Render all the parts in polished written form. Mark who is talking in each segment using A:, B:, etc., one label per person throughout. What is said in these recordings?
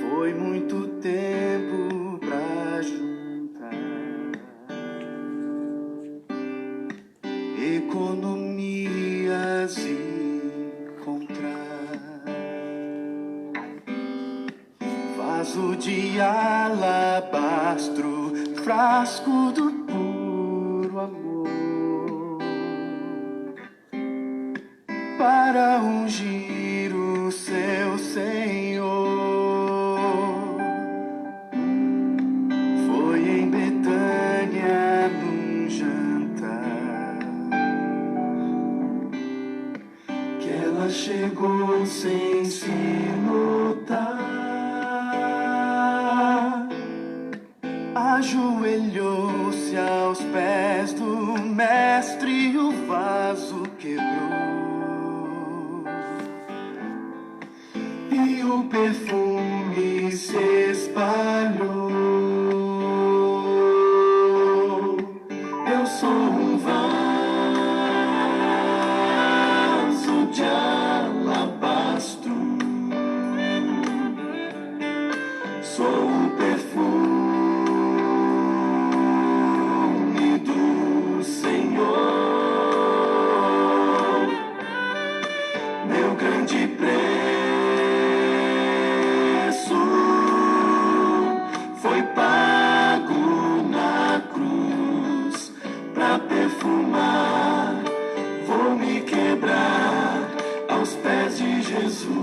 A: Foi muito tempo pra juntar, economias e comprar vaso de alabastro, frasco do puro amor, para ungir o seu Senhor. Foi em Betânia num jantar que ela chegou sem se notar, ajoelhou-se aos pés do mestre e o vaso quebrou, e o perfume se espalhou. Eu sou um vaso de alabastro, sou o perfume do Senhor. Meu grande preço foi pago na cruz pra perfumar. Vou me quebrar aos pés de Jesus.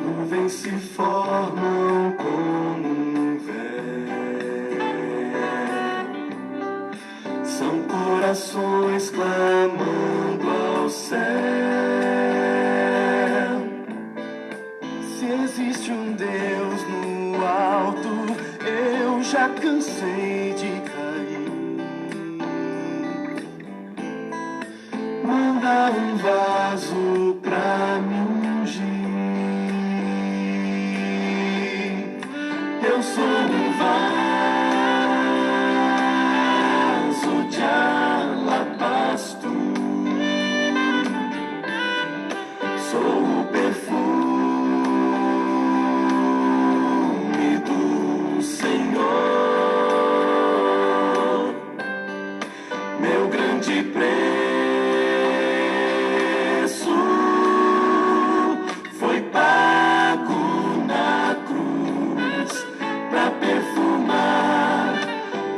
A: Nuvens se formam como um véu, são corações clamando ao céu. Se existe um Deus no alto, eu já cansei de cair. Manda um vaso pra me ungir. Eu sou um vaso de alabastro, sou o perfume do Senhor. Meu grande preço foi pago na cruz pra perfumar.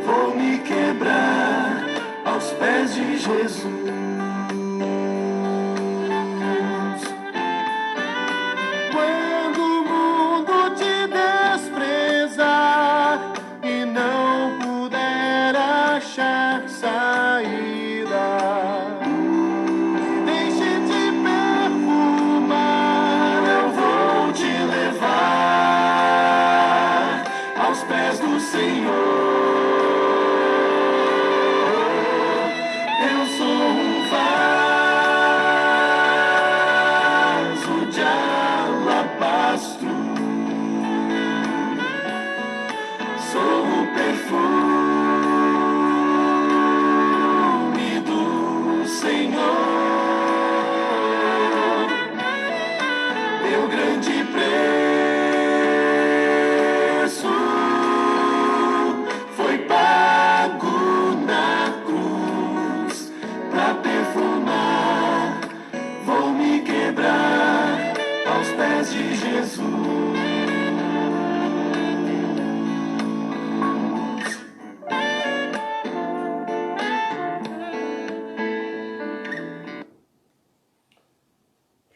A: Vou me quebrar aos pés de Jesus. Quando o mundo te desprezar e não puder achar saída, deixe de perfumar. Eu vou te levar aos pés do Senhor. Eu sou um vaso de alabastro, sou o perfume do Senhor. Meu grande preço foi pago na cruz pra perfumar. Vou me quebrar aos pés de Jesus.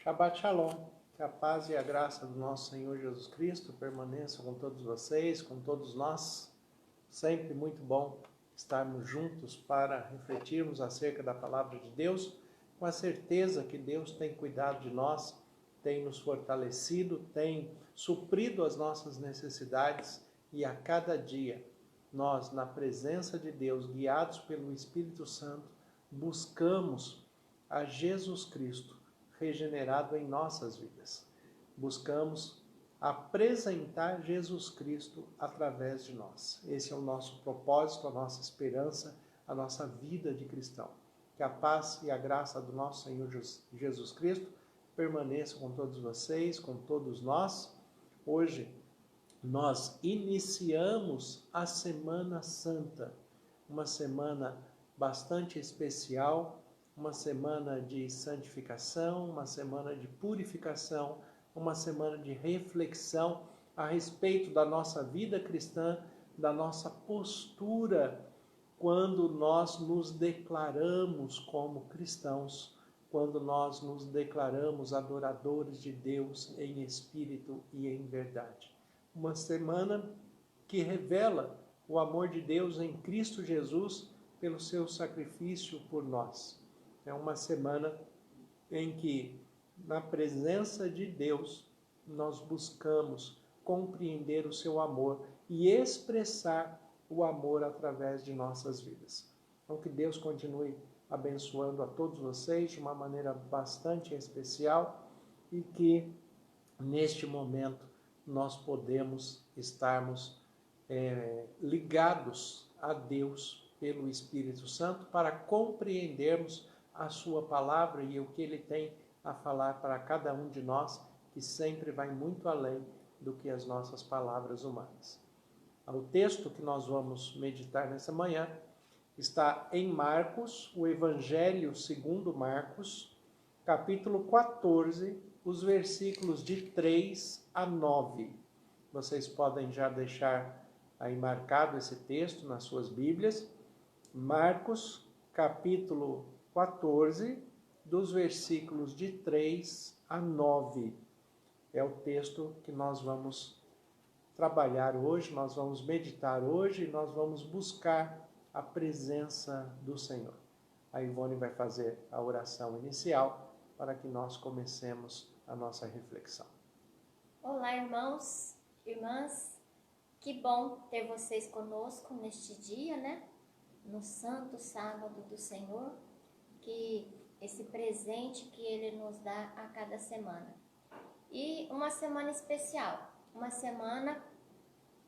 B: Shabbat Shalom. Que a paz e a graça do nosso Senhor Jesus Cristo permaneçam com todos vocês, com todos nós. Sempre muito bom estarmos juntos para refletirmos acerca da palavra de Deus, com a certeza que Deus tem cuidado de nós, tem nos fortalecido, tem suprido as nossas necessidades e a cada dia nós, na presença de Deus, guiados pelo Espírito Santo, buscamos a Jesus Cristo regenerado em nossas vidas. Buscamos apresentar Jesus Cristo através de nós. Esse é o nosso propósito, a nossa esperança, a nossa vida de cristão. Que a paz e a graça do nosso Senhor Jesus Cristo permaneçam com todos vocês, com todos nós. Hoje nós iniciamos a Semana Santa, uma semana bastante especial, uma semana de santificação, uma semana de purificação, uma semana de reflexão a respeito da nossa vida cristã, da nossa postura quando nós nos declaramos como cristãos, quando nós nos declaramos adoradores de Deus em espírito e em verdade. Uma semana que revela o amor de Deus em Cristo Jesus pelo seu sacrifício por nós. É uma semana em que, na presença de Deus, nós buscamos compreender o seu amor e expressar o amor através de nossas vidas. Então, que Deus continue abençoando a todos vocês de uma maneira bastante especial e que, neste momento, nós podemos estarmos ligados a Deus pelo Espírito Santo para compreendermos a sua palavra e o que ele tem a falar para cada um de nós, que sempre vai muito além do que as nossas palavras humanas. O texto que nós vamos meditar nessa manhã está em Marcos, o Evangelho segundo Marcos, capítulo 14, os versículos de 3 a 9. Vocês podem já deixar aí marcado esse texto nas suas Bíblias. Marcos, capítulo 14, dos versículos de 3 a 9. É o texto que nós vamos trabalhar hoje, nós vamos meditar hoje e nós vamos buscar a presença do Senhor. A Ivone vai fazer a oração inicial para que nós comecemos a nossa reflexão.
C: Olá, irmãos, irmãs, que bom ter vocês conosco neste dia, né? No santo sábado do Senhor, que esse presente que Ele nos dá a cada semana. E uma semana especial, uma semana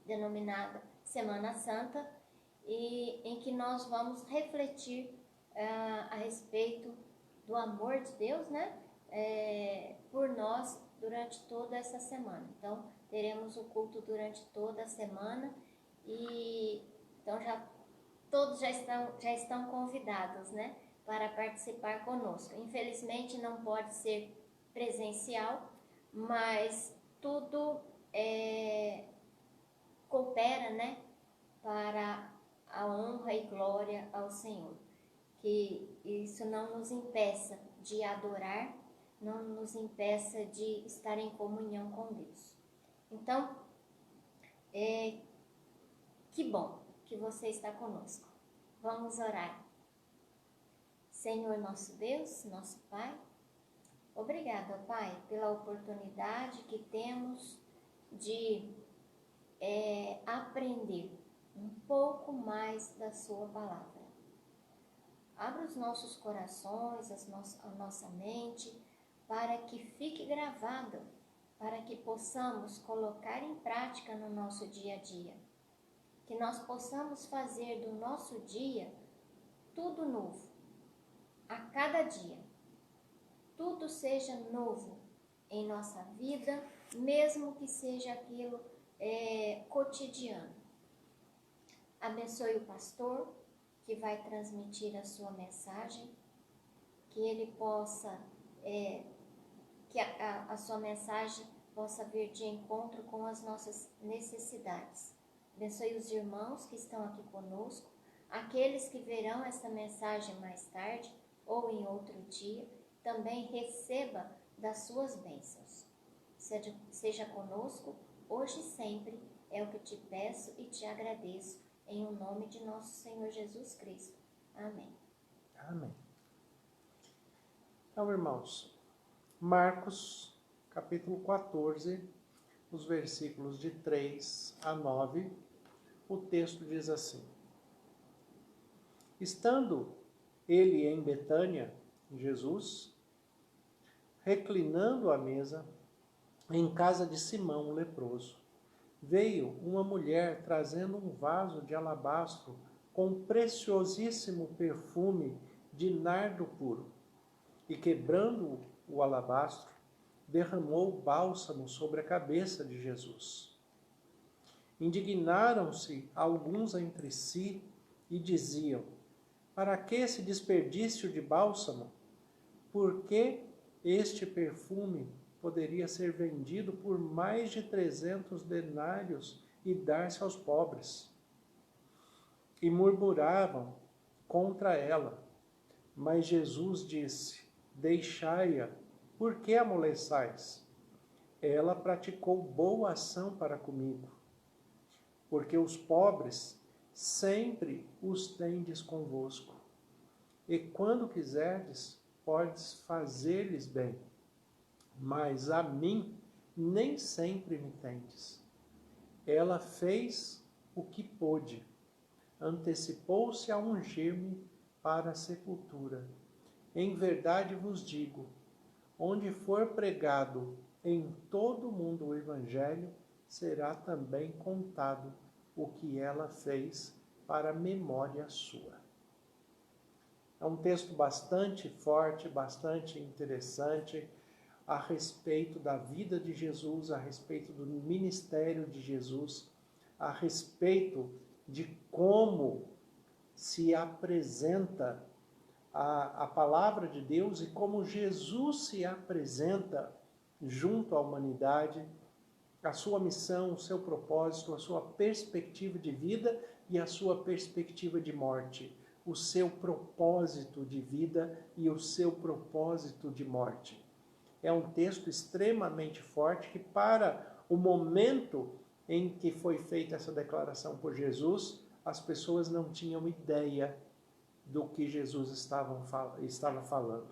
C: denominada Semana Santa, e em que nós vamos refletir a respeito do amor de Deus, né? Por nós durante toda essa semana. Então, teremos o culto durante toda a semana e então todos já estão convidados, né? Para participar conosco. Infelizmente não pode ser presencial, mas tudo coopera, né? Para a honra e glória ao Senhor. Que isso não nos impeça de adorar, não nos impeça de estar em comunhão com Deus. Então, que bom que você está conosco. Vamos orar. Senhor nosso Deus, nosso Pai, obrigada, Pai, pela oportunidade que temos de aprender um pouco mais da sua palavra. Abra os nossos corações, a nossa mente, para que fique gravado, para que possamos colocar em prática no nosso dia a dia. Que nós possamos fazer do nosso dia tudo novo, a cada dia. Tudo seja novo em nossa vida, mesmo que seja aquilo cotidiano. Abençoe o pastor que vai transmitir a sua mensagem, que ele possa, que a sua mensagem possa vir de encontro com as nossas necessidades. Abençoe os irmãos que estão aqui conosco, aqueles que verão esta mensagem mais tarde ou em outro dia, também receba das suas bênçãos. Seja conosco, hoje e sempre, é o que te peço e te agradeço, em o nome de nosso Senhor Jesus Cristo. Amém.
B: Amém. Então, irmãos, Marcos, capítulo 14, os versículos de 3 a 9, o texto diz assim: estando ele em Betânia, Jesus, reclinando à mesa, em casa de Simão, o leproso, veio uma mulher trazendo um vaso de alabastro com preciosíssimo perfume de nardo puro, e quebrando o alabastro, derramou bálsamo sobre a cabeça de Jesus. Indignaram-se alguns entre si e diziam: para que esse desperdício de bálsamo? Porque este perfume poderia ser vendido por mais de 300 denários e dar-se aos pobres. E murmuravam contra ela. Mas Jesus disse: deixai-a, por que a amoleçais? Ela praticou boa ação para comigo, porque os pobres sempre os tendes convosco, e quando quiserdes, podes fazer-lhes bem, mas a mim nem sempre me tendes. Ela fez o que pôde, antecipou-se a ungir-me para a sepultura. Em verdade vos digo, onde for pregado em todo o mundo o Evangelho, será também contado o que ela fez para memória sua. É um texto bastante forte, bastante interessante a respeito da vida de Jesus, a respeito do ministério de Jesus, a respeito de como se apresenta a palavra de Deus e como Jesus se apresenta junto à humanidade, a sua missão, o seu propósito, a sua perspectiva de vida e a sua perspectiva de morte, o seu propósito de vida e o seu propósito de morte. É um texto extremamente forte que, para o momento em que foi feita essa declaração por Jesus, as pessoas não tinham ideia do que Jesus estava falando.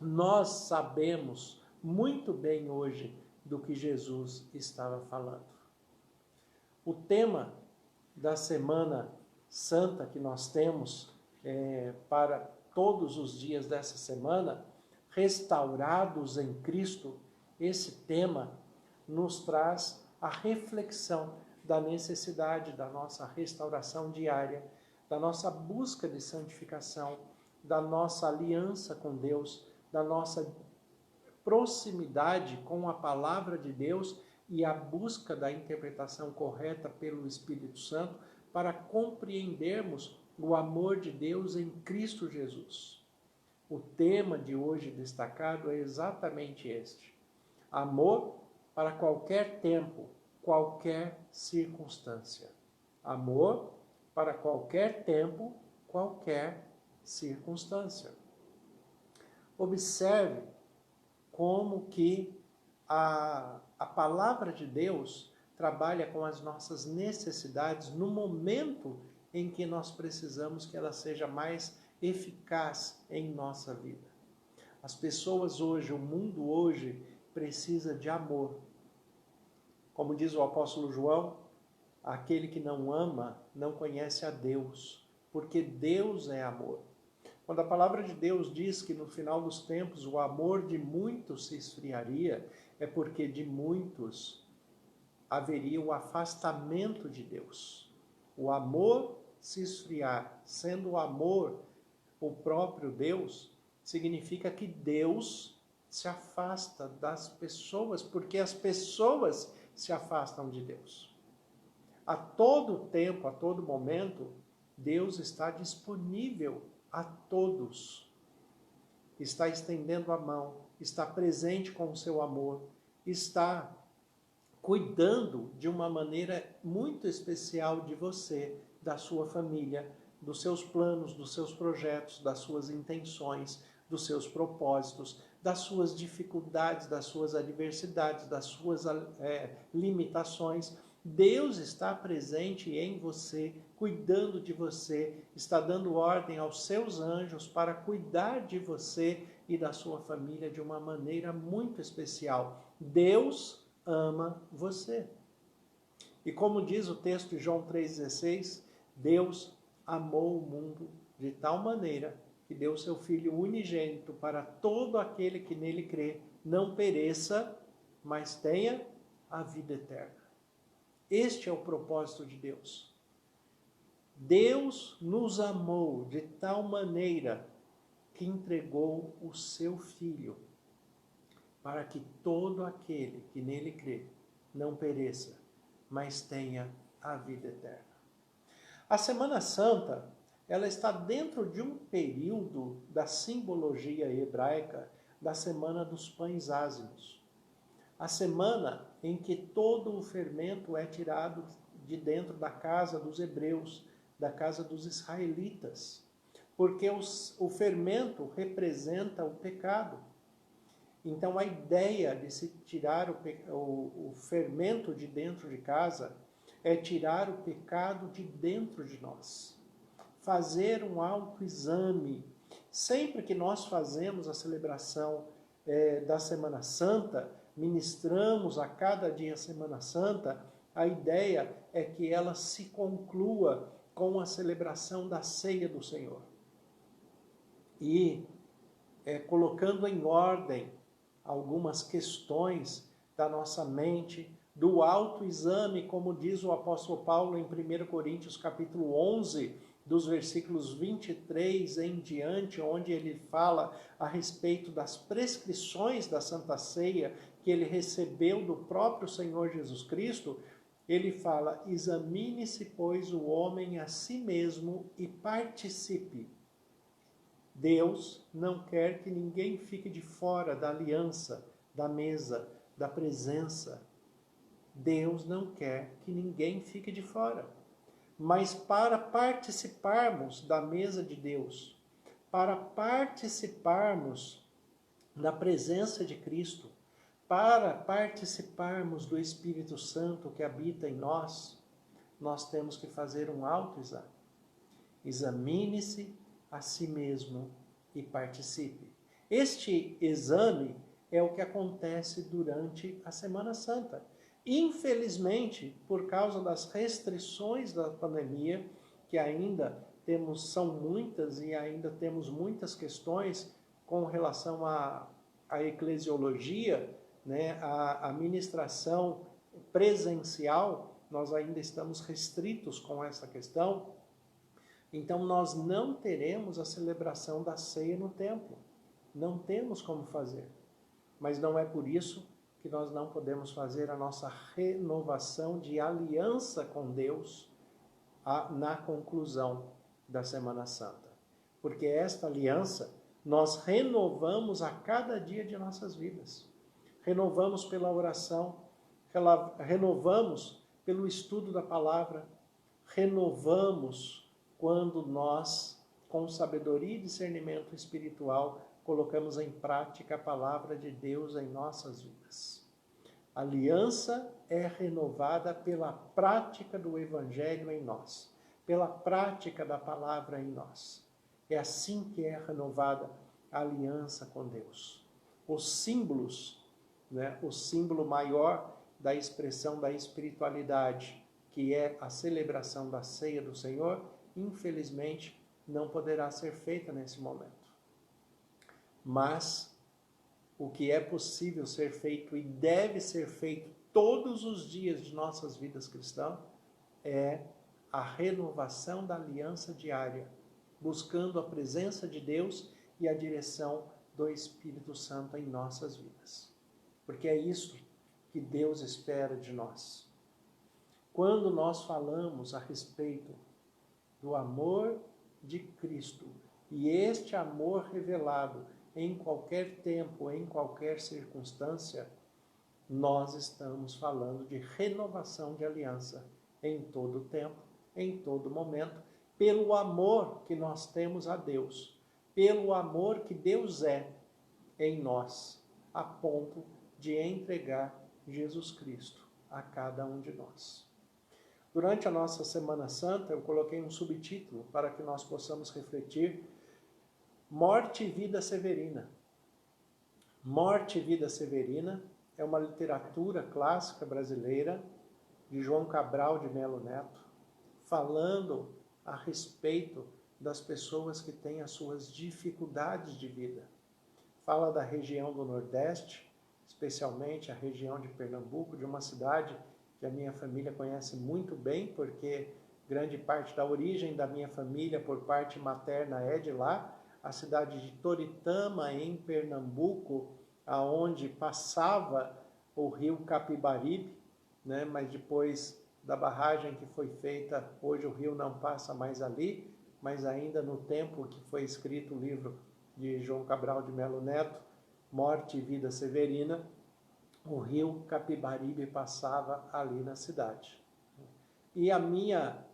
B: Nós sabemos muito bem hoje do que Jesus estava falando. O tema da Semana Santa que nós temos para todos os dias dessa semana, restaurados em Cristo, esse tema nos traz a reflexão da necessidade da nossa restauração diária, da nossa busca de santificação, da nossa aliança com Deus, da nossa proximidade com a palavra de Deus e a busca da interpretação correta pelo Espírito Santo para compreendermos o amor de Deus em Cristo Jesus. O tema de hoje destacado é exatamente este: amor para qualquer tempo, qualquer circunstância. Amor para qualquer tempo, qualquer circunstância. Observe como que a palavra de Deus trabalha com as nossas necessidades no momento em que nós precisamos que ela seja mais eficaz em nossa vida. As pessoas hoje, o mundo hoje, precisa de amor. Como diz o apóstolo João, aquele que não ama não conhece a Deus, porque Deus é amor. Quando a palavra de Deus diz que no final dos tempos o amor de muitos se esfriaria, é porque de muitos haveria o afastamento de Deus. O amor se esfriar, sendo o amor o próprio Deus, significa que Deus se afasta das pessoas, porque as pessoas se afastam de Deus. A todo tempo, a todo momento, Deus está disponível a todos. Está estendendo a mão, está presente com o seu amor, está cuidando de uma maneira muito especial de você, da sua família, dos seus planos, dos seus projetos, das suas intenções, dos seus propósitos, das suas dificuldades, das suas adversidades, das suas limitações. Deus está presente em você, cuidando de você, está dando ordem aos seus anjos para cuidar de você e da sua família de uma maneira muito especial. Deus ama você. E como diz o texto de João 3,16, Deus amou o mundo de tal maneira que deu o seu Filho unigênito para todo aquele que nele crê, não pereça, mas tenha a vida eterna. Este é o propósito de Deus. Deus nos amou de tal maneira que entregou o seu Filho para que todo aquele que nele crê não pereça, mas tenha a vida eterna. A Semana Santa, ela está dentro de um período da simbologia hebraica da Semana dos Pães Ázimos. A semana em que todo o fermento é tirado de dentro da casa dos hebreus, da casa dos israelitas, porque o fermento representa o pecado. Então a ideia de se tirar o fermento de dentro de casa é tirar o pecado de dentro de nós. Fazer um autoexame. Sempre que nós fazemos a celebração da Semana Santa, ministramos a cada dia a Semana Santa, a ideia é que ela se conclua com a celebração da ceia do Senhor. E colocando em ordem algumas questões da nossa mente, do autoexame, como diz o apóstolo Paulo em 1 Coríntios capítulo 11, dos versículos 23 em diante, onde ele fala a respeito das prescrições da Santa Ceia que ele recebeu do próprio Senhor Jesus Cristo. Ele fala: examine-se, pois, o homem a si mesmo e participe. Deus não quer que ninguém fique de fora da aliança, da mesa, da presença. Deus não quer que ninguém fique de fora. Mas para participarmos da mesa de Deus, para participarmos da presença de Cristo, para participarmos do Espírito Santo que habita em nós, nós temos que fazer um autoexame. Examine-se a si mesmo e participe. Este exame é o que acontece durante a Semana Santa. Infelizmente, por causa das restrições da pandemia, que ainda são muitas e ainda temos muitas questões com relação à eclesiologia, né, a ministração presencial, nós ainda estamos restritos com essa questão. Então nós não teremos a celebração da ceia no templo. Não temos como fazer. Mas não é por isso que nós não podemos fazer a nossa renovação de aliança com Deus na conclusão da Semana Santa. Porque esta aliança nós renovamos a cada dia de nossas vidas. Renovamos pela oração, renovamos pelo estudo da palavra, renovamos quando nós, com sabedoria e discernimento espiritual, colocamos em prática a palavra de Deus em nossas vidas. A aliança é renovada pela prática do Evangelho em nós, pela prática da palavra em nós. É assim que é renovada a aliança com Deus. Os símbolos, né, o símbolo maior da expressão da espiritualidade, que é a celebração da ceia do Senhor, infelizmente não poderá ser feita nesse momento. Mas o que é possível ser feito e deve ser feito todos os dias de nossas vidas cristãs é a renovação da aliança diária, buscando a presença de Deus e a direção do Espírito Santo em nossas vidas. Porque é isso que Deus espera de nós. Quando nós falamos a respeito do amor de Cristo, e este amor revelado em qualquer tempo, em qualquer circunstância, nós estamos falando de renovação de aliança em todo tempo, em todo momento, pelo amor que nós temos a Deus, pelo amor que Deus é em nós, a ponto de entregar Jesus Cristo a cada um de nós. Durante a nossa Semana Santa, eu coloquei um subtítulo para que nós possamos refletir: Morte e Vida Severina. Morte e Vida Severina é uma literatura clássica brasileira de João Cabral de Melo Neto, falando a respeito das pessoas que têm as suas dificuldades de vida. Fala da região do Nordeste, especialmente a região de Pernambuco, de uma cidade que a minha família conhece muito bem, porque grande parte da origem da minha família, por parte materna, é de lá, a cidade de Toritama, em Pernambuco, aonde passava o rio Capibaribe, né? Mas depois da barragem que foi feita, hoje o rio não passa mais ali, mas ainda no tempo que foi escrito o livro de João Cabral de Melo Neto, Morte e Vida Severina, o rio Capibaribe passava ali na cidade. E a minha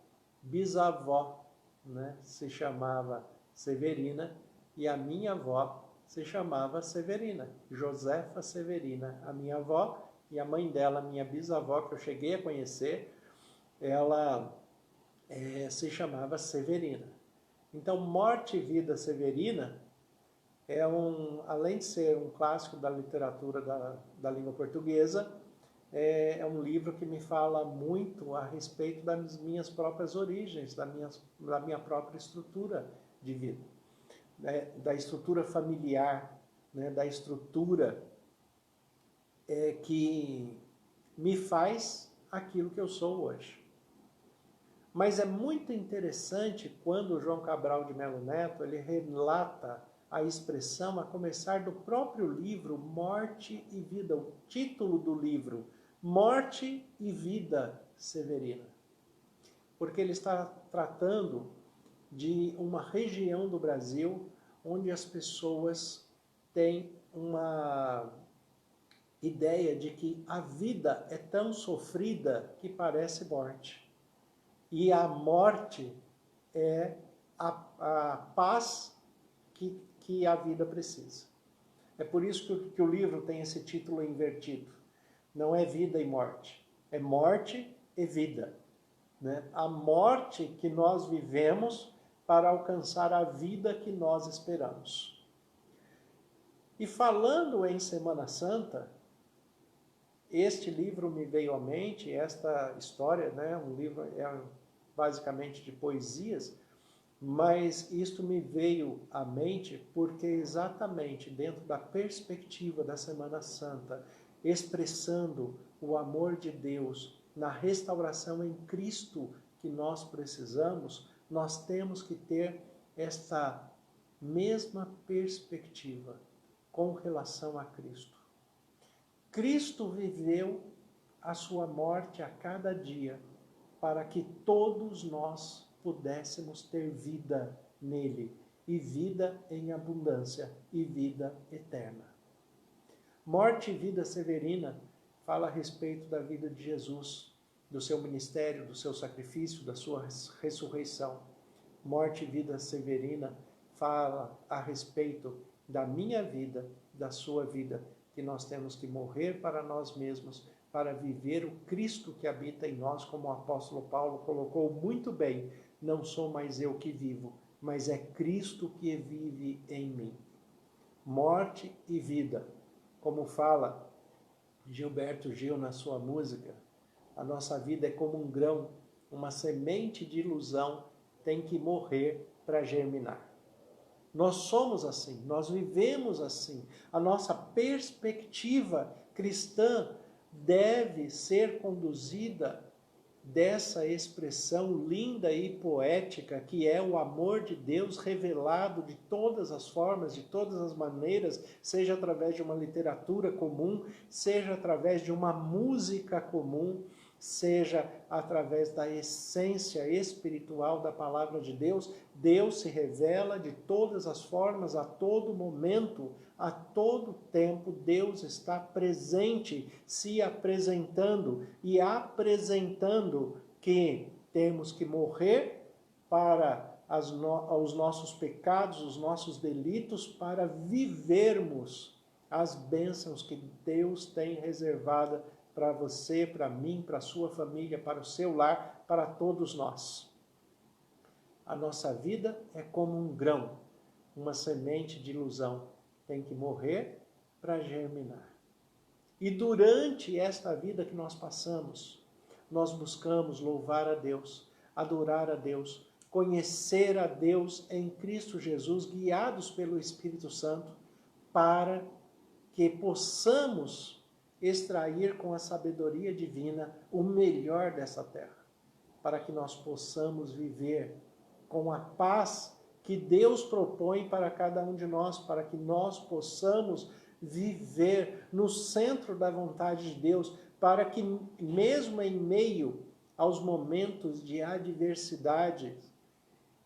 B: bisavó, né, se chamava Severina, e a minha avó se chamava Severina, Josefa Severina. A minha avó e a mãe dela, minha bisavó, que eu cheguei a conhecer, ela se chamava Severina. Então, Morte e Vida Severina além de ser um clássico da literatura da língua portuguesa, é um livro que me fala muito a respeito das minhas próprias origens, da minha própria estrutura de vida, né? Da estrutura familiar, né? Da estrutura que me faz aquilo que eu sou hoje. Mas é muito interessante quando o João Cabral de Melo Neto ele relata a expressão a começar do próprio livro Morte e Vida, o título do livro, Morte e Vida Severina. Porque ele está tratando de uma região do Brasil onde as pessoas têm uma ideia de que a vida é tão sofrida que parece morte. E a morte é a paz que a vida precisa. É por isso que o livro tem esse título invertido. Não é vida e morte, é morte e vida. Né? A morte que nós vivemos para alcançar a vida que nós esperamos. E falando em Semana Santa, este livro me veio à mente, esta história, né? Um livro basicamente de poesias, mas isto me veio à mente porque exatamente dentro da perspectiva da Semana Santa, expressando o amor de Deus na restauração em Cristo que nós precisamos, nós temos que ter esta mesma perspectiva com relação a Cristo. Cristo viveu a sua morte a cada dia para que todos nós pudéssemos ter vida nele, e vida em abundância, e vida eterna. Morte e Vida Severina fala a respeito da vida de Jesus, do seu ministério, do seu sacrifício, da sua ressurreição. Morte e Vida Severina fala a respeito da minha vida, da sua vida, que nós temos que morrer para nós mesmos, para viver o Cristo que habita em nós, como o apóstolo Paulo colocou muito bem, não sou mais eu que vivo, mas é Cristo que vive em mim. Morte e vida, como fala Gilberto Gil na sua música, a nossa vida é como um grão, uma semente de ilusão tem que morrer para germinar. Nós somos assim, nós vivemos assim. A nossa perspectiva cristã deve ser conduzida dessa expressão linda e poética que é o amor de Deus revelado de todas as formas, de todas as maneiras, seja através de uma literatura comum, seja através de uma música comum, seja através da essência espiritual da palavra de Deus. Deus se revela de todas as formas, a todo momento, a todo tempo. Deus está presente, se apresentando e apresentando que temos que morrer para os nossos pecados, os nossos delitos, para vivermos as bênçãos que Deus tem reservada para você, para mim, para a sua família, para o seu lar, para todos nós. A nossa vida é como um grão, uma semente de ilusão. Tem que morrer para germinar. E durante esta vida que nós passamos, nós buscamos louvar a Deus, adorar a Deus, conhecer a Deus em Cristo Jesus, guiados pelo Espírito Santo, para que possamos extrair com a sabedoria divina o melhor dessa terra, para que nós possamos viver com a paz que Deus propõe para cada um de nós, para que nós possamos viver no centro da vontade de Deus, para que mesmo em meio aos momentos de adversidade,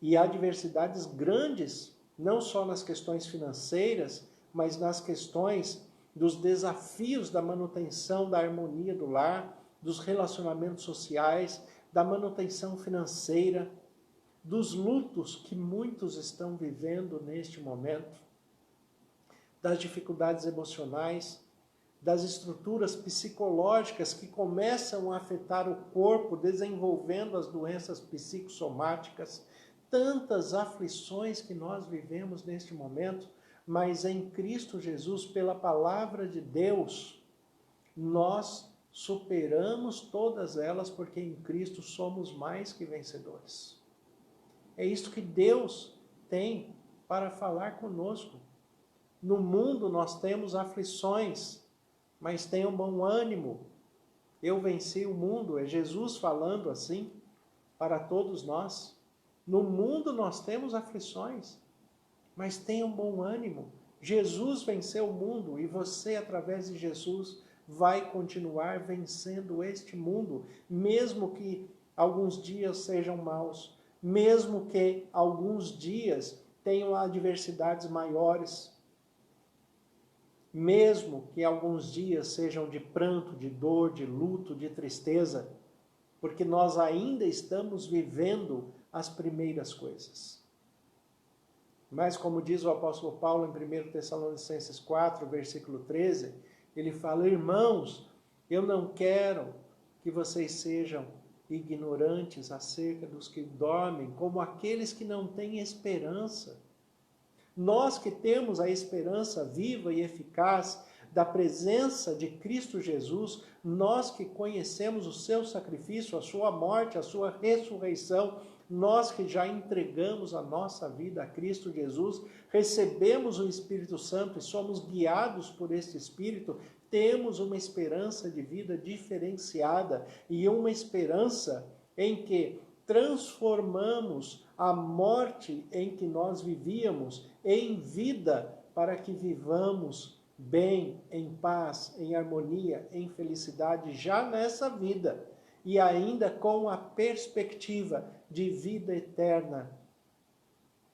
B: e adversidades grandes, não só nas questões financeiras, mas nas questões dos desafios da manutenção da harmonia do lar, dos relacionamentos sociais, da manutenção financeira, dos lutos que muitos estão vivendo neste momento, das dificuldades emocionais, das estruturas psicológicas que começam a afetar o corpo, desenvolvendo as doenças psicossomáticas, tantas aflições que nós vivemos neste momento, mas em Cristo Jesus, pela palavra de Deus, nós superamos todas elas, porque em Cristo somos mais que vencedores. É isso que Deus tem para falar conosco. No mundo nós temos aflições, mas tenham bom ânimo. Eu venci o mundo, é Jesus falando assim para todos nós. No mundo nós temos aflições, mas tenham bom ânimo. Jesus venceu o mundo e você, através de Jesus, vai continuar vencendo este mundo, mesmo que alguns dias sejam maus, mesmo que alguns dias tenham adversidades maiores, mesmo que alguns dias sejam de pranto, de dor, de luto, de tristeza, porque nós ainda estamos vivendo as primeiras coisas. Mas como diz o apóstolo Paulo em 1 Tessalonicenses 4, versículo 13, ele fala: irmãos, eu não quero que vocês sejam ignorantes acerca dos que dormem, como aqueles que não têm esperança. Nós que temos a esperança viva e eficaz da presença de Cristo Jesus, nós que conhecemos o seu sacrifício, a sua morte, a sua ressurreição, nós que já entregamos a nossa vida a Cristo Jesus, recebemos o Espírito Santo e somos guiados por este Espírito, temos uma esperança de vida diferenciada e uma esperança em que transformamos a morte em que nós vivíamos em vida, para que vivamos bem, em paz, em harmonia, em felicidade já nessa vida e ainda com a perspectiva de vida eterna.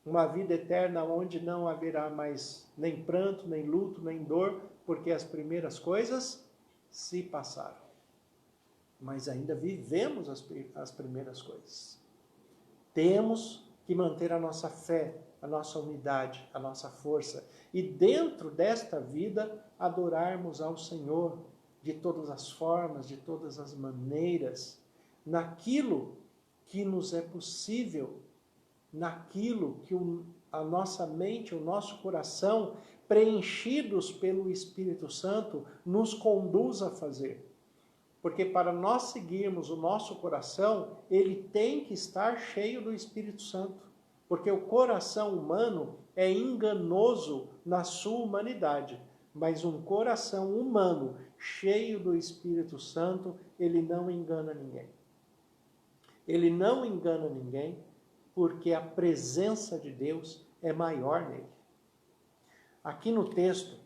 B: Uma vida eterna onde não haverá mais nem pranto, nem luto, nem dor, porque as primeiras coisas se passaram. Mas ainda vivemos as primeiras coisas. Temos que manter a nossa fé, a nossa unidade, a nossa força. E dentro desta vida, adorarmos ao Senhor de todas as formas, de todas as maneiras, naquilo que nos é possível, naquilo que a nossa mente, o nosso coração, preenchidos pelo Espírito Santo, nos conduz a fazer. Porque para nós seguirmos o nosso coração, ele tem que estar cheio do Espírito Santo. Porque o coração humano é enganoso na sua humanidade. Mas um coração humano cheio do Espírito Santo, ele não engana ninguém. Ele não engana ninguém porque a presença de Deus é maior nele. Aqui no texto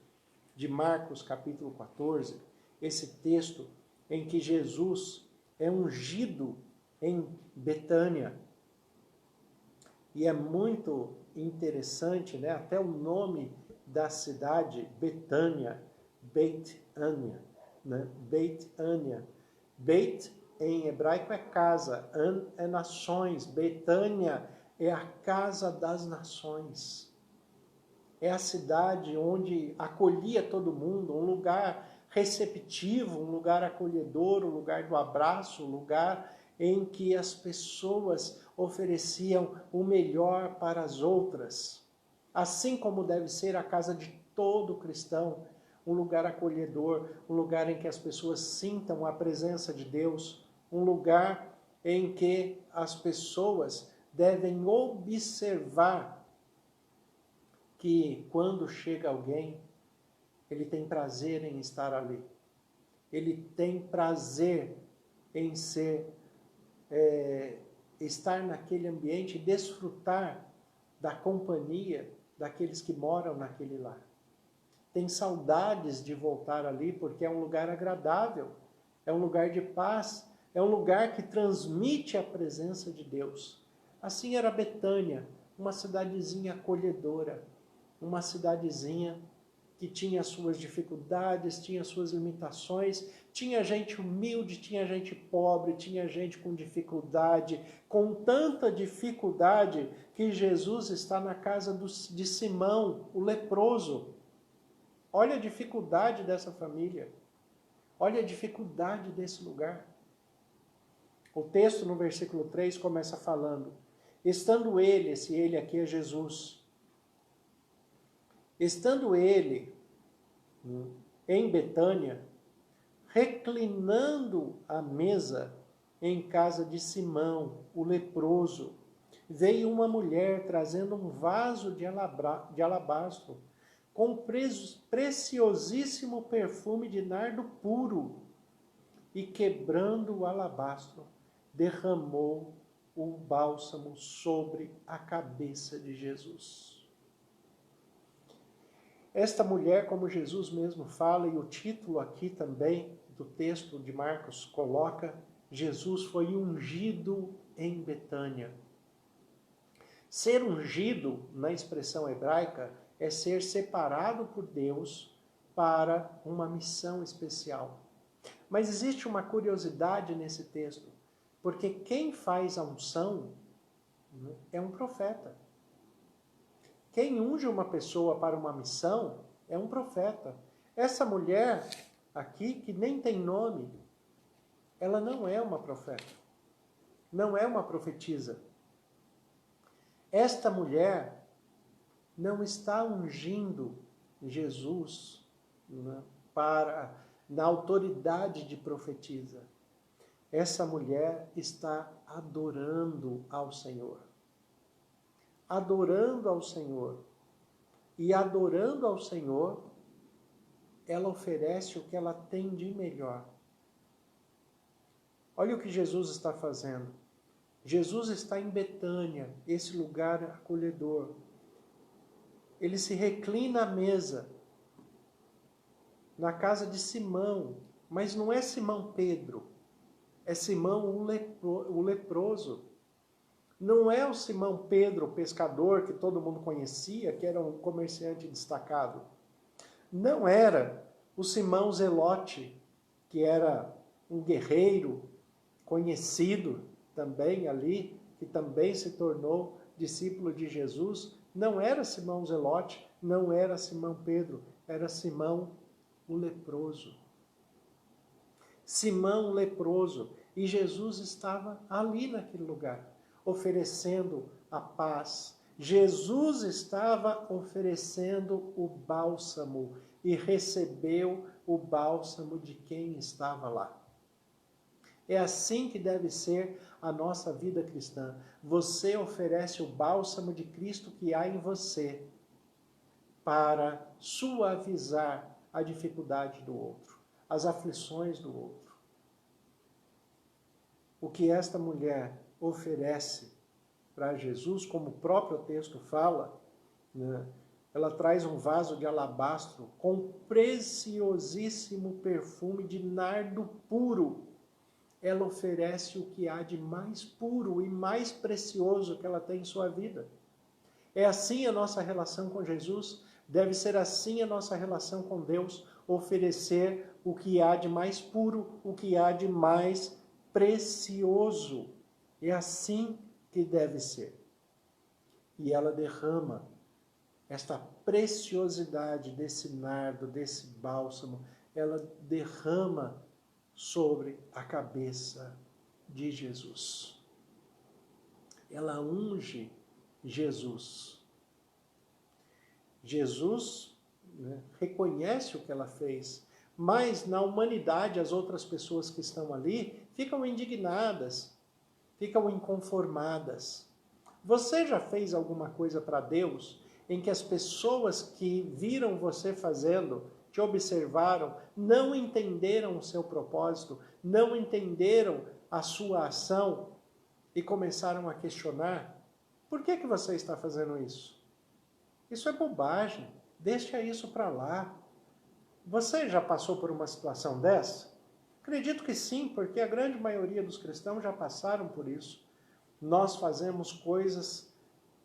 B: de Marcos capítulo 14, esse texto em que Jesus é ungido em Betânia. E é muito interessante, né? Até o nome da cidade, Betânia, Beit-Ania, né? Beit-Ania. Beit em hebraico é casa, An é nações, Betânia é a casa das nações. É a cidade onde acolhia todo mundo, um lugar receptivo, um lugar acolhedor, um lugar do abraço, um lugar em que as pessoas ofereciam o melhor para as outras. Assim como deve ser a casa de todo cristão, um lugar acolhedor, um lugar em que as pessoas sintam a presença de Deus, um lugar em que as pessoas devem observar que quando chega alguém, ele tem prazer em estar ali. Ele tem prazer em estar naquele ambiente e desfrutar da companhia daqueles que moram naquele lar. Tem saudades de voltar ali porque é um lugar agradável, é um lugar de paz, é um lugar que transmite a presença de Deus. Assim era Betânia, uma cidadezinha acolhedora, uma cidadezinha que tinha suas dificuldades, tinha suas limitações, tinha gente humilde, tinha gente pobre, tinha gente com dificuldade, com tanta dificuldade que Jesus está na casa de Simão, o leproso. Olha a dificuldade dessa família, olha a dificuldade desse lugar. O texto no versículo 3 começa falando, estando ele, esse ele aqui é Jesus, estando ele em Betânia, reclinando à mesa em casa de Simão, o leproso, veio uma mulher trazendo um vaso de alabastro com preciosíssimo perfume de nardo puro e, quebrando o alabastro, derramou o bálsamo sobre a cabeça de Jesus. Esta mulher, como Jesus mesmo fala, e o título aqui também do texto de Marcos coloca, Jesus foi ungido em Betânia. Ser ungido, na expressão hebraica, é ser separado por Deus para uma missão especial. Mas existe uma curiosidade nesse texto, porque quem faz a unção é um profeta. Quem unge uma pessoa para uma missão é um profeta. Essa mulher aqui, que nem tem nome, ela não é uma profeta. Não é uma profetisa. Esta mulher não está ungindo Jesus na autoridade de profetisa. Essa mulher está adorando ao Senhor. Adorando ao Senhor. E adorando ao Senhor, ela oferece o que ela tem de melhor. Olha o que Jesus está fazendo. Jesus está em Betânia, esse lugar acolhedor. Ele se reclina à mesa, na casa de Simão, mas não é Simão Pedro, é Simão o leproso. Não é o Simão Pedro, o pescador, que todo mundo conhecia, que era um comerciante destacado. Não era o Simão Zelote, que era um guerreiro conhecido também ali, que também se tornou discípulo de Jesus. Não era Simão Zelote, não era Simão Pedro, era Simão o leproso. Simão o leproso. E Jesus estava ali naquele lugar, oferecendo a paz. Jesus estava oferecendo o bálsamo e recebeu o bálsamo de quem estava lá. É assim que deve ser a nossa vida cristã. Você oferece o bálsamo de Cristo que há em você para suavizar a dificuldade do outro, as aflições do outro. O que esta mulher oferece para Jesus, como o próprio texto fala, né? Ela traz um vaso de alabastro com preciosíssimo perfume de nardo puro. Ela oferece o que há de mais puro e mais precioso que ela tem em sua vida. É assim a nossa relação com Jesus, deve ser assim a nossa relação com Deus, oferecer o que há de mais puro, o que há de mais precioso. É assim que deve ser. E ela derrama esta preciosidade desse nardo, desse bálsamo, ela derrama sobre a cabeça de Jesus. Ela unge Jesus. Jesus reconhece o que ela fez, mas na humanidade as outras pessoas que estão ali ficam indignadas, ficam inconformadas. Você já fez alguma coisa para Deus em que as pessoas que viram você fazendo, te observaram, não entenderam o seu propósito, não entenderam a sua ação e começaram a questionar? Por que você está fazendo isso? Isso é bobagem, deixa isso para lá. Você já passou por uma situação dessa? Acredito que sim, porque a grande maioria dos cristãos já passaram por isso. Nós fazemos coisas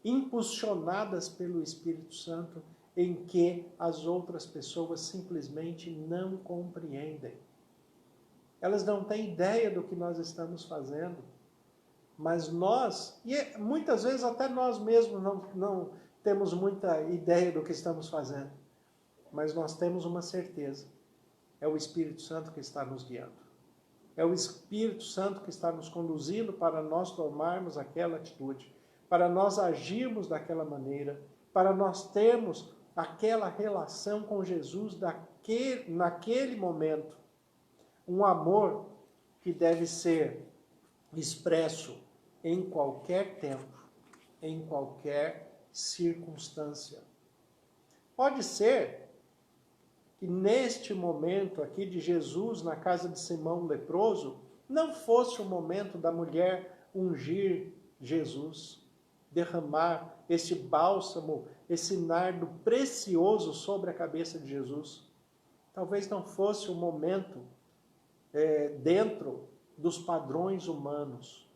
B: impulsionadas pelo Espírito Santo em que as outras pessoas simplesmente não compreendem. Elas não têm ideia do que nós estamos fazendo, mas nós, e muitas vezes até nós mesmos não temos muita ideia do que estamos fazendo, mas nós temos uma certeza: é o Espírito Santo que está nos guiando. É o Espírito Santo que está nos conduzindo para nós tomarmos aquela atitude, para nós agirmos daquela maneira, para nós termos aquela relação com Jesus naquele momento. Um amor que deve ser expresso em qualquer tempo, em qualquer circunstância. Pode ser que neste momento aqui de Jesus na casa de Simão leproso, não fosse o momento da mulher ungir Jesus, derramar esse bálsamo, esse nardo precioso sobre a cabeça de Jesus. Talvez não fosse o momento dentro dos padrões humanos,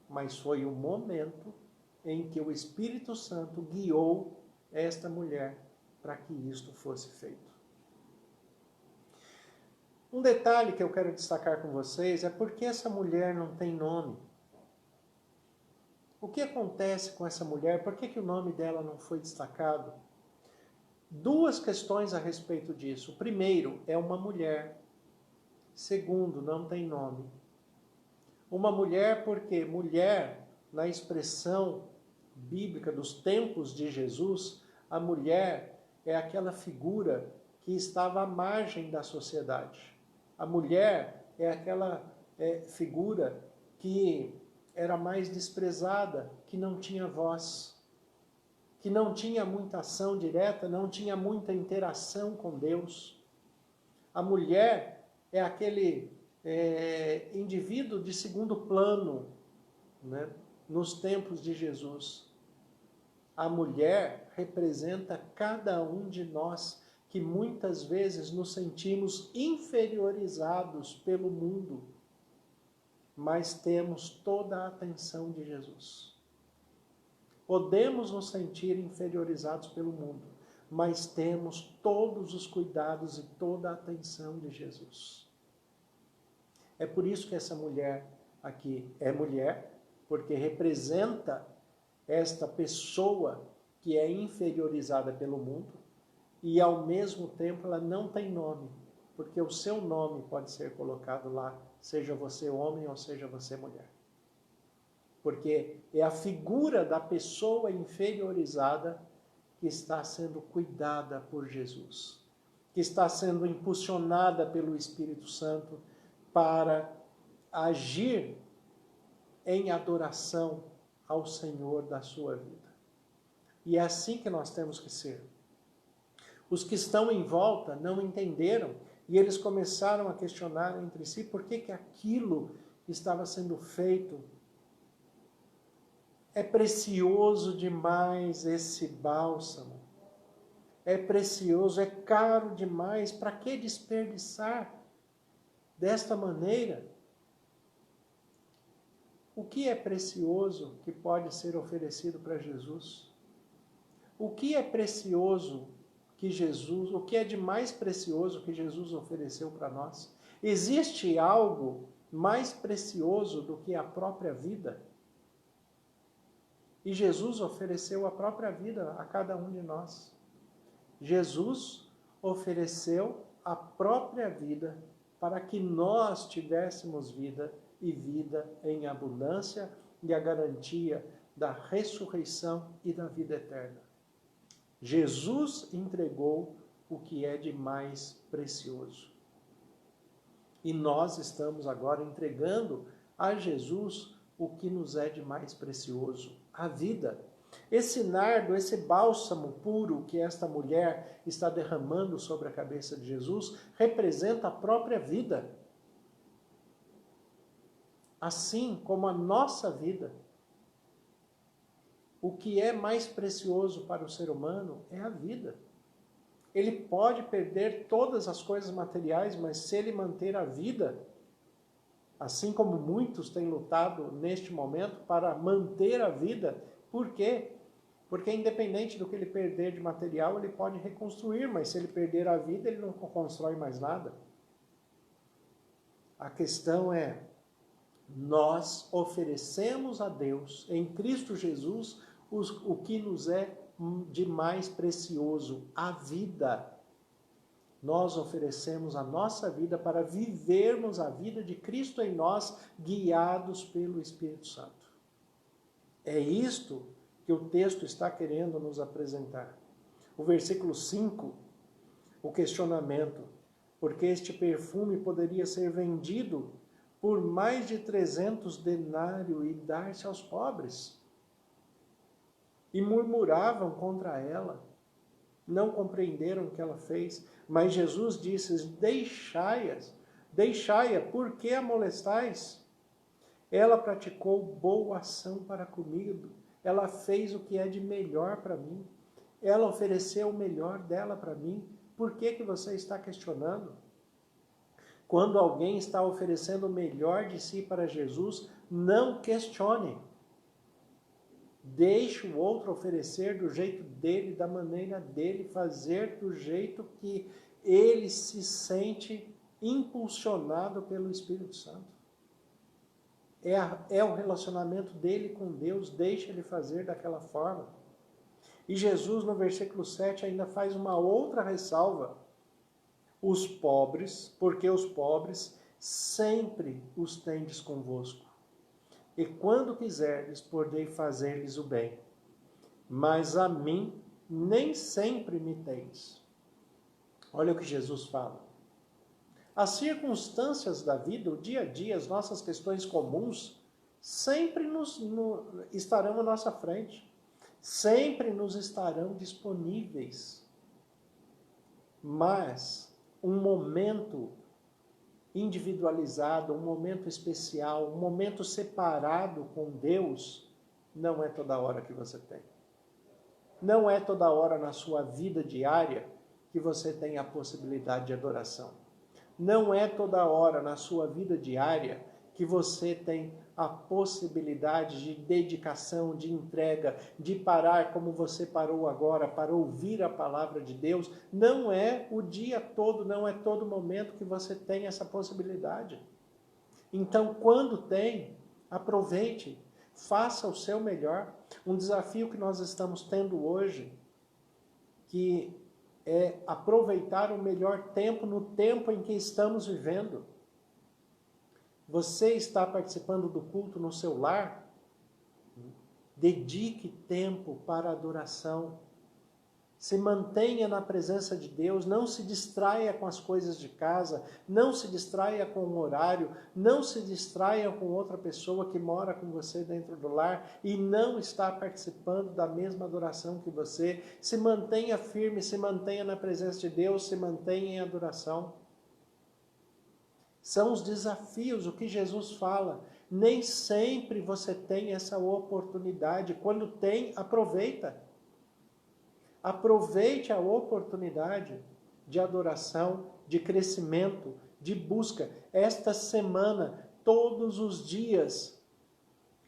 B: mas foi o momento em que o Espírito Santo guiou esta mulher para que isto fosse feito. Um detalhe que eu quero destacar com vocês é porque essa mulher não tem nome. O que acontece com essa mulher? Por que o nome dela não foi destacado? Duas questões a respeito disso. Primeiro, é uma mulher. Segundo, não tem nome. Uma mulher porque mulher, na expressão bíblica dos tempos de Jesus, a mulher é aquela figura que estava à margem da sociedade. A mulher é aquela figura que era mais desprezada, que não tinha voz, que não tinha muita ação direta, não tinha muita interação com Deus. A mulher é aquele indivíduo de segundo plano, né, nos tempos de Jesus. A mulher representa cada um de nós que muitas vezes nos sentimos inferiorizados pelo mundo, mas temos toda a atenção de Jesus. Podemos nos sentir inferiorizados pelo mundo, mas temos todos os cuidados e toda a atenção de Jesus. É por isso que essa mulher aqui é mulher, porque representa esta pessoa que é inferiorizada pelo mundo, e ao mesmo tempo ela não tem nome, porque o seu nome pode ser colocado lá, seja você homem ou seja você mulher. Porque é a figura da pessoa inferiorizada que está sendo cuidada por Jesus, que está sendo impulsionada pelo Espírito Santo para agir em adoração ao Senhor da sua vida. E é assim que nós temos que ser. Os que estão em volta não entenderam e eles começaram a questionar entre si por que aquilo estava sendo feito. É precioso demais esse bálsamo. É precioso, é caro demais. Para que desperdiçar desta maneira? O que é precioso que pode ser oferecido para Jesus? O que é precioso que Jesus, o que é de mais precioso que Jesus ofereceu para nós? Existe algo mais precioso do que a própria vida? E Jesus ofereceu a própria vida a cada um de nós. Jesus ofereceu a própria vida para que nós tivéssemos vida e vida em abundância e a garantia da ressurreição e da vida eterna. Jesus entregou o que é de mais precioso. E nós estamos agora entregando a Jesus o que nos é de mais precioso, a vida. Esse nardo, esse bálsamo puro que esta mulher está derramando sobre a cabeça de Jesus, representa a própria vida. Assim como a nossa vida. O que é mais precioso para o ser humano é a vida. Ele pode perder todas as coisas materiais, mas se ele manter a vida, assim como muitos têm lutado neste momento para manter a vida, por quê? Porque independente do que ele perder de material, ele pode reconstruir, mas se ele perder a vida, ele não constrói mais nada. A questão é, nós oferecemos a Deus, em Cristo Jesus, o que nos é de mais precioso, a vida. Nós oferecemos a nossa vida para vivermos a vida de Cristo em nós, guiados pelo Espírito Santo. É isto que o texto está querendo nos apresentar. O versículo 5, o questionamento, porque este perfume poderia ser vendido por mais de 300 denários e dar-se aos pobres. E murmuravam contra ela, não compreenderam o que ela fez, mas Jesus disse, deixai-a, por que a molestais? Ela praticou boa ação para comigo, ela fez o que é de melhor para mim, ela ofereceu o melhor dela para mim, por que você está questionando? Quando alguém está oferecendo o melhor de si para Jesus, não questione. Deixe o outro oferecer do jeito dele, da maneira dele, fazer do jeito que ele se sente impulsionado pelo Espírito Santo. É o relacionamento dele com Deus, deixe ele fazer daquela forma. E Jesus, no versículo 7, ainda faz uma outra ressalva. Os pobres, porque os pobres sempre os tendes convosco. E quando quiserdes, podei fazer-lhes o bem. Mas a mim nem sempre me tens. Olha o que Jesus fala. As circunstâncias da vida, o dia a dia, as nossas questões comuns, sempre estarão à nossa frente. Sempre nos estarão disponíveis. Mas um momento individualizado, um momento especial, um momento separado com Deus, não é toda hora que você tem. Não é toda hora na sua vida diária que você tem a possibilidade de adoração. Não é toda hora na sua vida diária que você tem a possibilidade de dedicação, de entrega, de parar como você parou agora para ouvir a palavra de Deus. Não é o dia todo, não é todo momento que você tem essa possibilidade. Então, quando tem, aproveite, faça o seu melhor. Um desafio que nós estamos tendo hoje, que é aproveitar o melhor tempo no tempo em que estamos vivendo. Você está participando do culto no seu lar? Dedique tempo para a adoração. Se mantenha na presença de Deus, não se distraia com as coisas de casa, não se distraia com o horário, não se distraia com outra pessoa que mora com você dentro do lar e não está participando da mesma adoração que você. Se mantenha firme, se mantenha na presença de Deus, se mantenha em adoração. São os desafios, o que Jesus fala. Nem sempre você tem essa oportunidade. Quando tem, aproveita. Aproveite a oportunidade de adoração, de crescimento, de busca. Esta semana, todos os dias,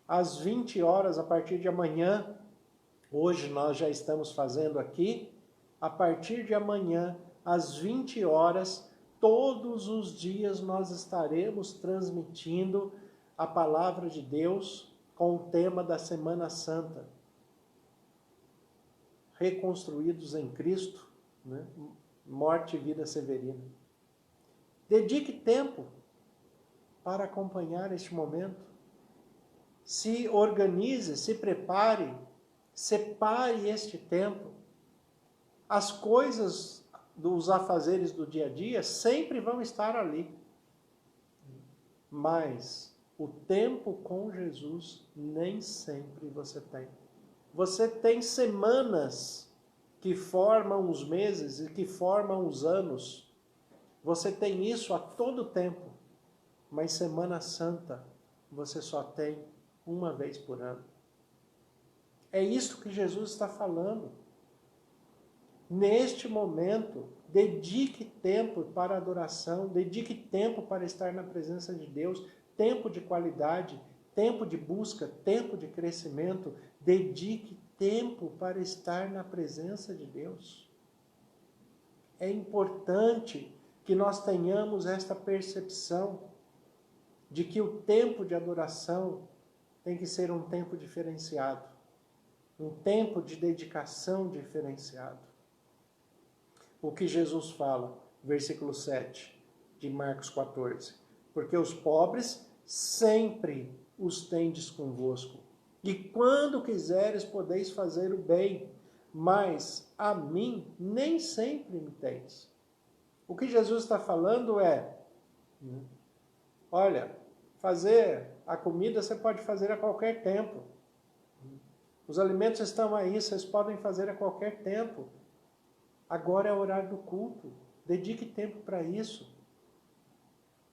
B: às 20 horas, a partir de amanhã, hoje nós já estamos fazendo aqui, a partir de amanhã, às 20 horas, todos os dias nós estaremos transmitindo a palavra de Deus com o tema da Semana Santa. Reconstruídos em Cristo, né? Morte e vida severina. Dedique tempo para acompanhar este momento. Se organize, se prepare, separe este tempo. As coisas dos afazeres do dia a dia sempre vão estar ali. mas o tempo com Jesus nem sempre você tem. Você tem semanas que formam os meses e que formam os anos. Você tem isso a todo tempo, mas Semana Santa você só tem uma vez por ano. É isso que Jesus está falando. Neste momento, dedique tempo para adoração, dedique tempo para estar na presença de Deus, tempo de qualidade, tempo de busca, tempo de crescimento. Dedique tempo para estar na presença de Deus. É importante que nós tenhamos esta percepção de que o tempo de adoração tem que ser um tempo diferenciado, um tempo de dedicação diferenciado. O que Jesus fala, versículo 7 de Marcos 14. Porque os pobres sempre os tendes convosco, e quando quiseres podeis fazer o bem, mas a mim nem sempre me tens. O que Jesus está falando é, olha, fazer a comida você pode fazer a qualquer tempo. Os alimentos estão aí, vocês podem fazer a qualquer tempo. Agora é o horário do culto. Dedique tempo para isso.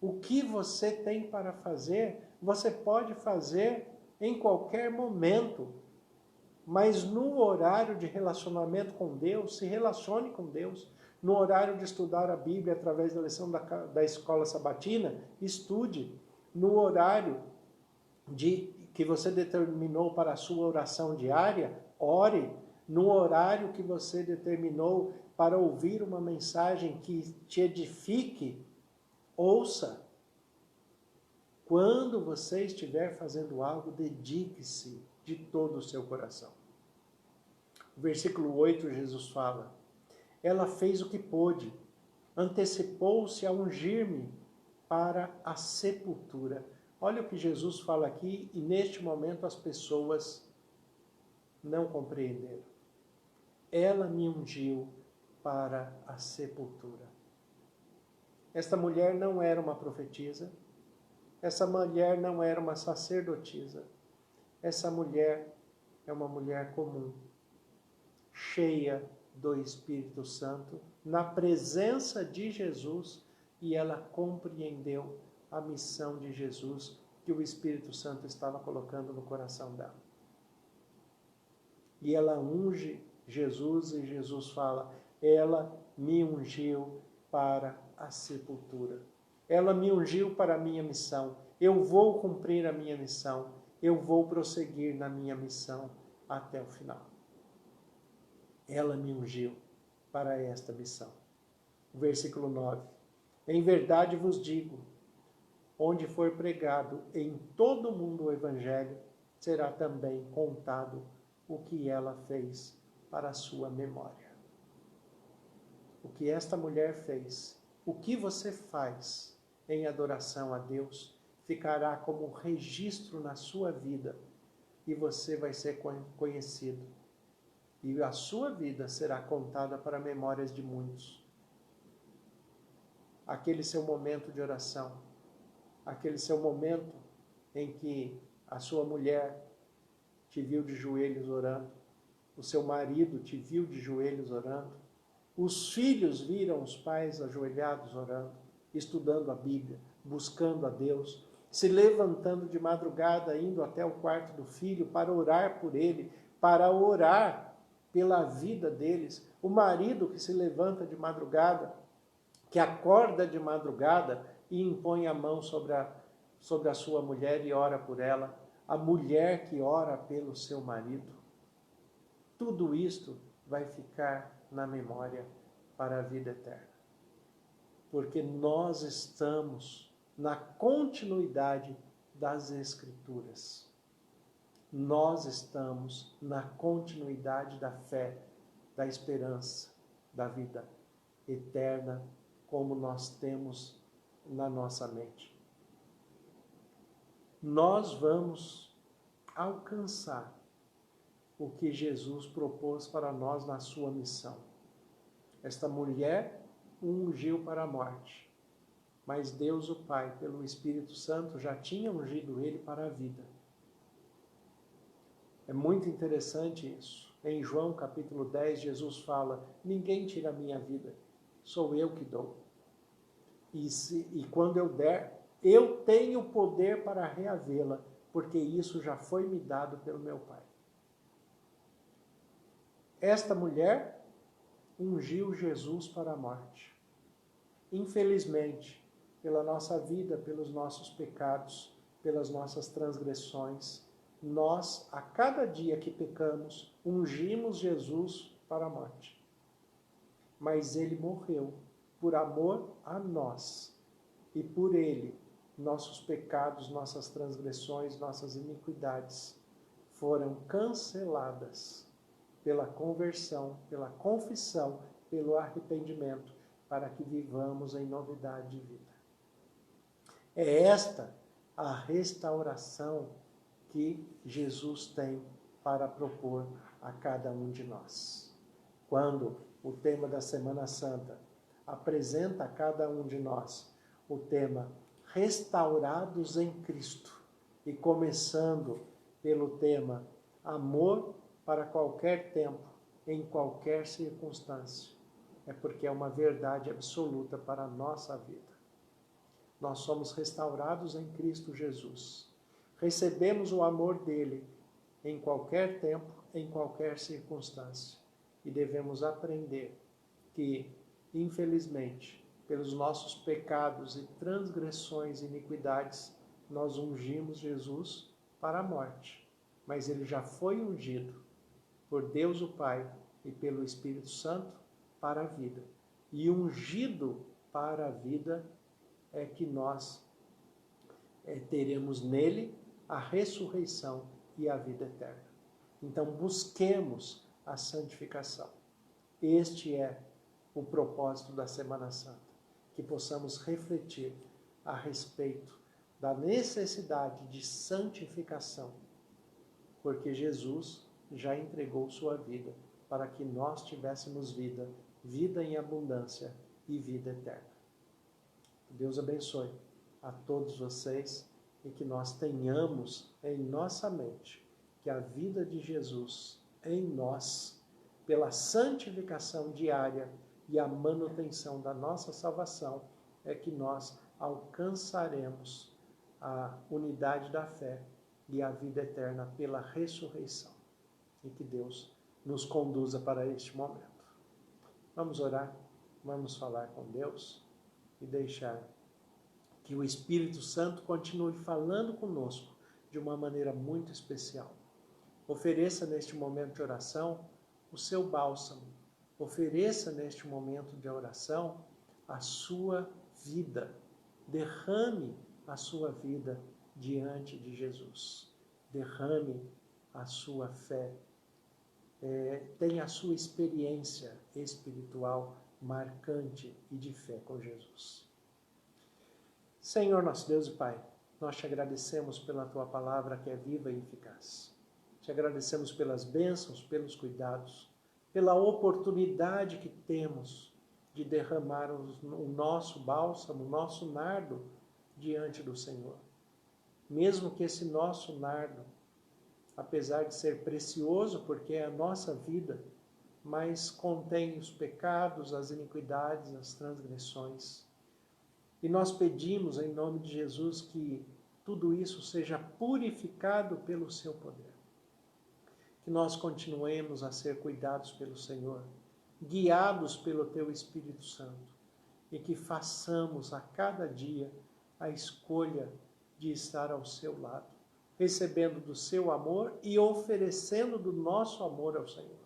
B: O que você tem para fazer, você pode fazer em qualquer momento. Mas no horário de relacionamento com Deus, se relacione com Deus. No horário de estudar a Bíblia através da lição da escola sabatina, estude. No horário que você determinou para a sua oração diária, ore. No horário que você determinou para ouvir uma mensagem que te edifique, ouça. Quando você estiver fazendo algo, dedique-se de todo o seu coração. Versículo 8, Jesus fala, ela fez o que pôde, antecipou-se a ungir-me para a sepultura. Olha o que Jesus fala aqui, e neste momento as pessoas não compreenderam. Ela me ungiu para a sepultura. Esta mulher não era uma profetisa, essa mulher não era uma sacerdotisa, essa mulher é uma mulher comum, cheia do Espírito Santo, na presença de Jesus, e ela compreendeu a missão de Jesus que o Espírito Santo estava colocando no coração dela. E ela unge Jesus, e Jesus fala, ela me ungiu para a sepultura. Ela me ungiu para a minha missão. Eu vou cumprir a minha missão. Eu vou prosseguir na minha missão até o final. Ela me ungiu para esta missão. Versículo 9. Em verdade vos digo, onde for pregado em todo o mundo o Evangelho, será também contado o que ela fez para a sua memória. O que esta mulher fez, o que você faz em adoração a Deus, ficará como registro na sua vida e você vai ser conhecido. E a sua vida será contada para memórias de muitos. Aquele seu momento de oração, aquele seu momento em que a sua mulher te viu de joelhos orando, o seu marido te viu de joelhos orando, os filhos viram os pais ajoelhados orando, estudando a Bíblia, buscando a Deus, se levantando de madrugada, indo até o quarto do filho para orar por ele, para orar pela vida deles, o marido que se levanta de madrugada, que acorda de madrugada e impõe a mão sobre a sua mulher e ora por ela, a mulher que ora pelo seu marido. Tudo isto vai ficar na memória para a vida eterna. Porque nós estamos na continuidade das Escrituras. Nós estamos na continuidade da fé, da esperança, da vida eterna, como nós temos na nossa mente. Nós vamos alcançar o que Jesus propôs para nós na sua missão. Esta mulher o ungiu para a morte. mas Deus o Pai, pelo Espírito Santo, já tinha ungido ele para a vida. É muito interessante isso. Em João capítulo 10, Jesus fala: ninguém tira a minha vida, sou eu que dou. E quando eu der, eu tenho poder para reavê-la, porque isso já foi me dado pelo meu Pai. Esta mulher ungiu Jesus para a morte. Infelizmente, pela nossa vida, pelos nossos pecados, pelas nossas transgressões, nós, a cada dia que pecamos, ungimos Jesus para a morte. Mas ele morreu por amor a nós. E por ele, nossos pecados, nossas transgressões, nossas iniquidades foram canceladas pela conversão, pela confissão, pelo arrependimento, para que vivamos em novidade de vida. É esta a restauração que Jesus tem para propor a cada um de nós. Quando o tema da Semana Santa apresenta a cada um de nós o tema restaurados em Cristo, e começando pelo tema amor para qualquer tempo, em qualquer circunstância, é porque é uma verdade absoluta para a nossa vida. Nós somos restaurados em Cristo Jesus. Recebemos o amor dele em qualquer tempo, em qualquer circunstância. E devemos aprender que, infelizmente, pelos nossos pecados e transgressões e iniquidades, nós ungimos Jesus para a morte. Mas ele já foi ungido por Deus o Pai e pelo Espírito Santo para a vida. E ungido para a vida é que nós teremos nele a ressurreição e a vida eterna. Então busquemos a santificação. Este é o propósito da Semana Santa, que possamos refletir a respeito da necessidade de santificação, porque Jesus já entregou sua vida para que nós tivéssemos vida, vida em abundância e vida eterna. Deus abençoe a todos vocês e que nós tenhamos em nossa mente que a vida de Jesus em nós, pela santificação diária e a manutenção da nossa salvação, é que nós alcançaremos a unidade da fé e a vida eterna pela ressurreição. E que Deus nos conduza para este momento. Vamos orar, vamos falar com Deus e deixar que o Espírito Santo continue falando conosco de uma maneira muito especial. Ofereça neste momento de oração o seu bálsamo. Ofereça neste momento de oração a sua vida. Derrame a sua vida diante de Jesus. Derrame a sua fé. Tenha a sua experiência espiritual marcante e de fé com Jesus. Senhor nosso Deus e Pai, nós te agradecemos pela Tua palavra que é viva e eficaz. Te agradecemos pelas bênçãos, pelos cuidados, pela oportunidade que temos de derramar o nosso bálsamo, o nosso nardo diante do Senhor. Mesmo que esse nosso nardo, apesar de ser precioso porque é a nossa vida, mas contém os pecados, as iniquidades, as transgressões. E nós pedimos, em nome de Jesus, que tudo isso seja purificado pelo seu poder. Que nós continuemos a ser cuidados pelo Senhor, guiados pelo teu Espírito Santo, e que façamos a cada dia a escolha de estar ao seu lado, recebendo do seu amor e oferecendo do nosso amor ao Senhor.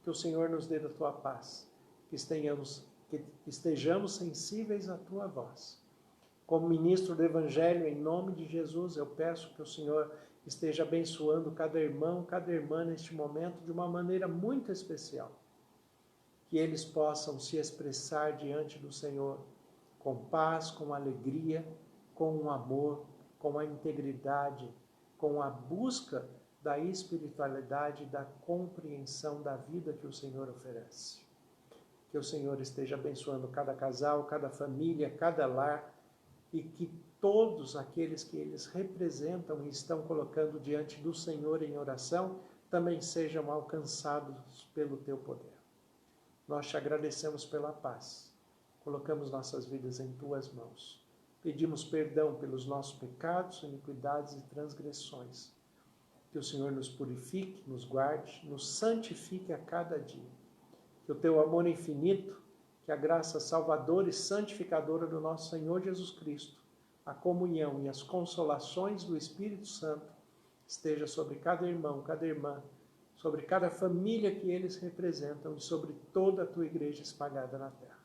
B: Que o Senhor nos dê da tua paz, que estejamos sensíveis à tua voz. Como ministro do Evangelho, em nome de Jesus, eu peço que o Senhor esteja abençoando cada irmão, cada irmã neste momento de uma maneira muito especial. Que eles possam se expressar diante do Senhor com paz, com alegria, com amor, com a integridade, com a busca da espiritualidade e da compreensão da vida que o Senhor oferece. Que o Senhor esteja abençoando cada casal, cada família, cada lar, e que todos aqueles que eles representam e estão colocando diante do Senhor em oração também sejam alcançados pelo teu poder. Nós te agradecemos pela paz. Colocamos nossas vidas em tuas mãos. Pedimos perdão pelos nossos pecados, iniquidades e transgressões. Que o Senhor nos purifique, nos guarde, nos santifique a cada dia. Que o teu amor infinito, que a graça salvadora e santificadora do nosso Senhor Jesus Cristo, a comunhão e as consolações do Espírito Santo esteja sobre cada irmão, cada irmã, sobre cada família que eles representam e sobre toda a tua igreja espalhada na terra.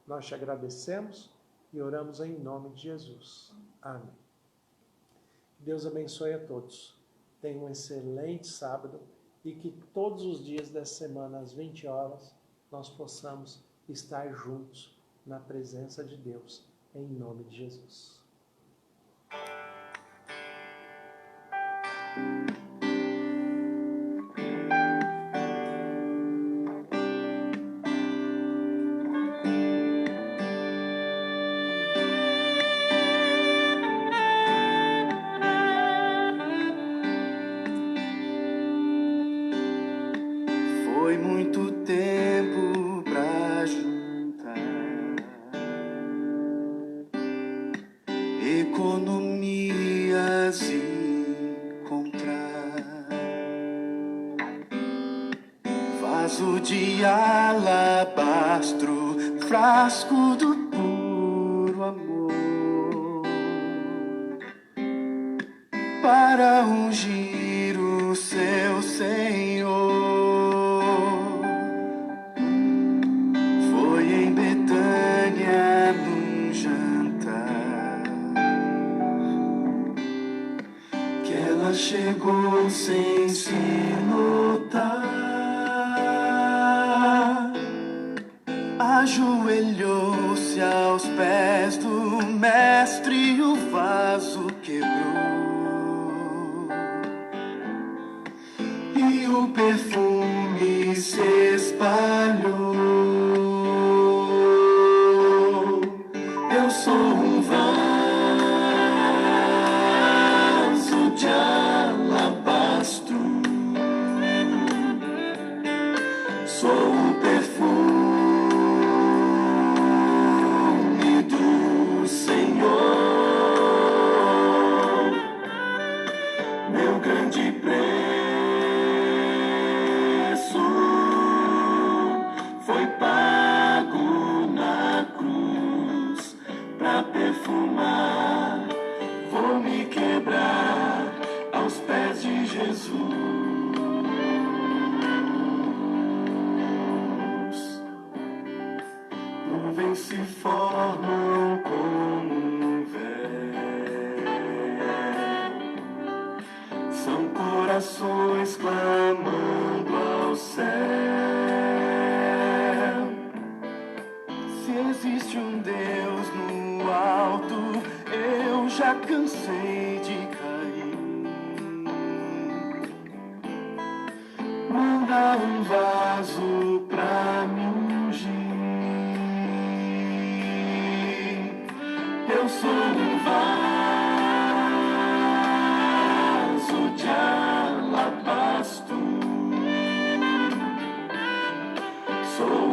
B: Nós te agradecemos e oramos em nome de Jesus. Amém. Deus abençoe a todos. Tenham um excelente sábado e que todos os dias dessa semana, às 20 horas, nós possamos estar juntos na presença de Deus, em nome de Jesus.
A: Foi muito tempo pra juntar economias e comprar vaso de alabastro, frasco do puro amor, para ungir o seu Senhor. Foi em Betânia num jantar que ela chegou sem se notar. Ajoelhou-se aos pés do mestre e o vaso quebrou. E o perfume se espalhou. Eu sou um vaso de alabastro, sou o perfume do Senhor. Meu grande preço foi pago na cruz pra perfumar. Vou me quebrar aos pés de Jesus. Nuvens se formam como um véu, são corações clamando ao céu. Se existe um Deus no alto, eu já cansei de cair. Manda um vaso pra me ungir. Eu sou um vaso de alabastro, sou